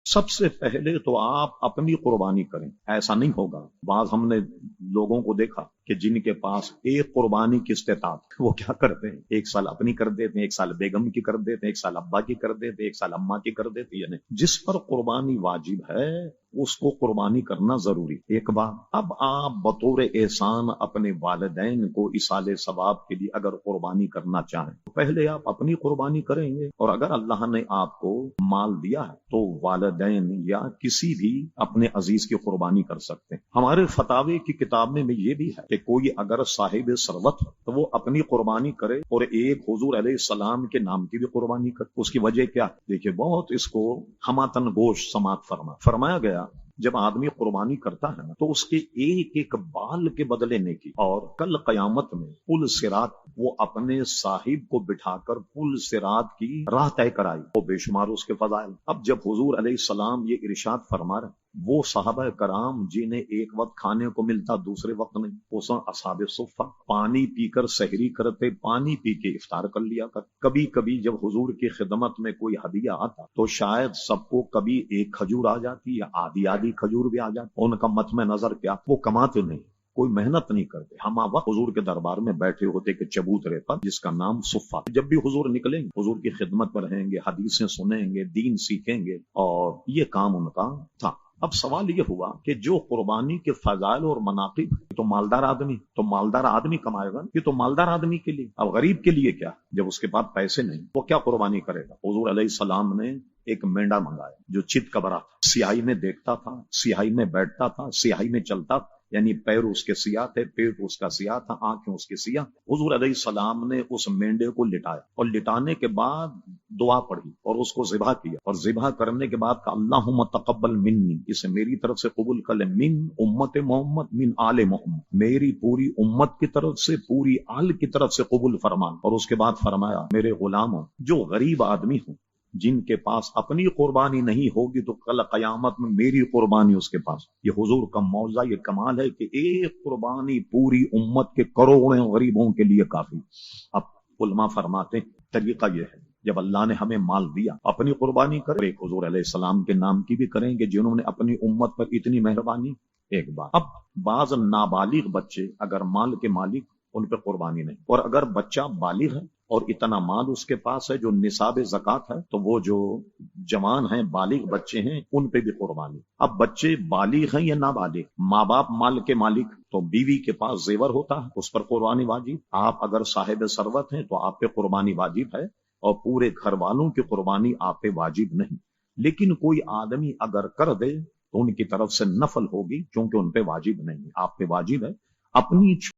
सबसे पहले तो आप अपनी कुर्बानी करें। ऐसा नहीं होगा, बाज हमने लोगों को देखा कि जिनके पास एक कुर्बानी की इस्तेताअत, वो क्या करते हैं, एक साल अपनी कर देते हैं, एक साल बेगम की कर देते हैं, एक साल अब्बा की कर देते हैं, एक साल अम्मा की कर देते हैं। जिस पर कुर्बानी वाजिब है उसको कुर्बानी करना जरूरी। एक बात, अब आप बतौर एहसान अपने वालिदैन को इसाले सवाब के लिए अगर कुर्बानी करना चाहें तो पहले आप अपनी कुर्बानी करेंगे, और अगर अल्लाह ने आपको माल दिया है तो वालिदैन या किसी भी अपने अजीज की कुर्बानी कर सकते हैं। हमारे फतावे की किताब में ये भी है कि कोई अगर साहिब सरवत है तो वो अपनी कुर्बानी करे और एक हुजूर अलैहिस्सलाम के नाम की भी कुर्बानी करे। उसकी वजह क्या? देखिए, बहुत इसको हमातन गोश समात फरमाया गया। जब आदमी कुर्बानी करता है तो उसके एक एक बाल के बदले नेकी, और कल कयामत में पुल सिरात वो अपने साहिब को बिठाकर पुल सिरात की राह तय कराई, वो बेशुमार उसके फजाइल। अब जब हुजूर अलैहिस्सलाम ये इरशाद फरमा रहे, वो साहबा कराम जिन्हें एक वक्त खाने को मिलता दूसरे वक्त नहीं, उस असहाबे सुफ़ा पानी पीकर सहरी करते, पानी पी के इफ्तार कर लिया कर। कभी कभी जब हुजूर की खिदमत में कोई हदिया आता तो शायद सबको कभी एक खजूर आ जाती या आधी आधी खजूर भी आ जाती। उनका मत में नजर क्या, वो कमाते नहीं, कोई मेहनत नहीं करते। हम वक्त हुजूर के दरबार में बैठे होते कि चबूतरे पर, जिसका नाम सुफ़ा। जब भी हुजूर निकलेंगे हुजूर की खिदमत पर रहेंगे, हदीसें सुनेंगे, दीन सीखेंगे, और ये काम उनका था। अब सवाल ये हुआ कि जो कुर्बानी के फजाइल और मनाकिब, तो मालदार आदमी कमाएगा, ये तो मालदार आदमी के लिए। अब गरीब के लिए क्या, जब उसके पास पैसे नहीं, वो क्या कुर्बानी करेगा? हुजूर अलैहिस्सलाम ने एक मेंढा मंगाया जो चित कबरा था, सियाही में देखता था, सियाही में बैठता था, सियाही में चलता था, यानी पैर उसके सियाह थे, पेट उसका सियाह था, आंखें उसकी सियाह। हुजूर अलैहिस्सलाम ने उस मेंढे को लिटाया, और लिटाने के बाद दुआ पढ़ी और उसको ज़िबा किया, और ज़िबा करने के बाद कहा अल्लाहुम्मा तक़ब्बल मिन्नी, इसे मेरी तरफ से कबूल कर ले, मिन उम्मत मोहम्मद मिन आले मोहम्मद, मेरी पूरी उम्मत की तरफ से, पूरी आल की तरफ से कबूल फरमान। और उसके बाद फरमाया, मेरे गुलामों, जो गरीब आदमी हो, जिनके पास अपनी कुर्बानी नहीं होगी, तो कल कयामत में मेरी कुर्बानी उसके पास। ये हुजूर का मौजा, ये कमाल है कि एक कुर्बानी पूरी उम्मत के करोड़ों गरीबों के लिए काफी। अब उलमा फरमाते तरीका ये है, जब अल्लाह ने हमें माल दिया, अपनी कुर्बानी करें, एक हुजूर अलैहिस्सलाम के नाम की भी करेंगे जिन्होंने अपनी उम्मत पर इतनी मेहरबानी। एक बात, अब बाज नाबालिग बच्चे अगर माल के मालिक, उन पर कुर्बानी नहीं, और अगर बच्चा बालिग है और इतना माल उसके पास है जो निसाब ज़कात है, तो वो जो जवान हैं, बालिग बच्चे हैं, उन पे भी कुर्बानी। अब बच्चे बालिग हैं या नाबालिग, माँ बाप माल के मालिक, तो बीवी के पास जेवर होता है, उस पर कुर्बानी वाजिब। आप अगर साहिब सरवत हैं तो आप पे कुर्बानी वाजिब है, और पूरे घर वालों की कुर्बानी आप पे वाजिब नहीं। लेकिन कोई आदमी अगर कर दे तो उनकी तरफ से नफल होगी, क्योंकि उन पे वाजिब नहीं, आप पे वाजिब है। अपनी